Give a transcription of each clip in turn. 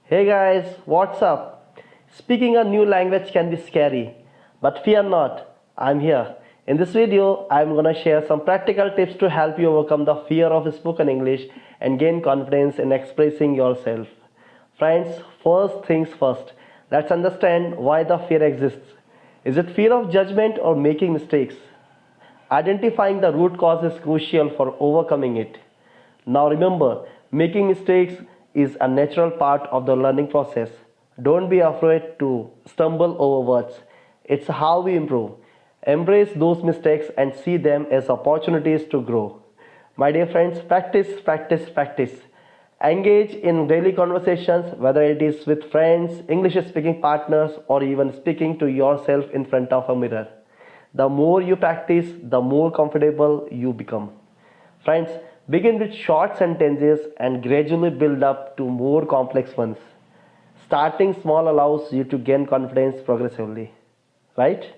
Hey guys, what's up? Speaking a new language can be scary, but fear not, I'm here. In this video, I'm gonna share some practical tips to help you overcome the fear of spoken English and gain confidence in expressing yourself. Friends, first things first, let's understand why the fear exists. Is it fear of judgment or making mistakes? Identifying the root cause is crucial for overcoming it. Now remember, making mistakes is a natural part of the learning process. Don't be afraid to stumble over words. It's how we improve. Embrace those mistakes and see them as opportunities to grow. My dear friends, practice, practice, practice. Engage in daily conversations, whether it is with friends, English speaking partners, or even speaking to yourself in front of a mirror. The more you practice, the more comfortable you become. Friends, begin with short sentences and gradually build up to more complex ones. Starting small allows you to gain confidence progressively, right?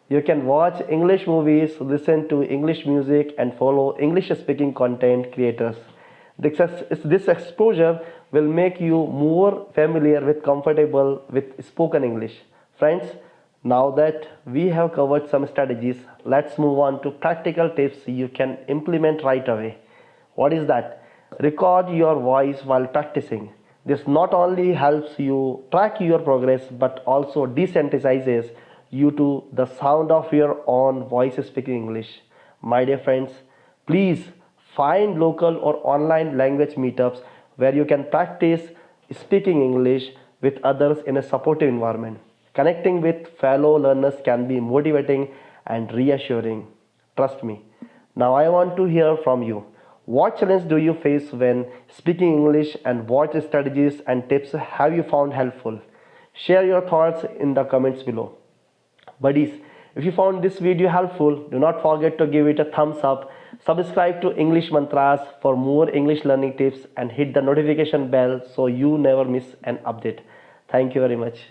You can watch English movies, listen to English music, and follow English speaking content creators. This exposure will make you more familiar with comfortable with spoken English. Friends, now that we have covered some strategies, let's move on to practical tips you can implement right away. What is that? Record your voice while practicing. This not only helps you track your progress but also desensitizes you to the sound of your own voice speaking English. My dear friends, please find local or online language meetups where you can practice speaking English with others in a supportive environment. Connecting with fellow learners can be motivating and reassuring. Trust me. Now I want to hear from you. What challenge do you face when speaking English and what strategies and tips have you found helpful? Share your thoughts in the comments below. Buddies, if you found this video helpful, do not forget to give it a thumbs up, subscribe to English Mantras for more English learning tips and hit the notification bell so you never miss an update. Thank you very much.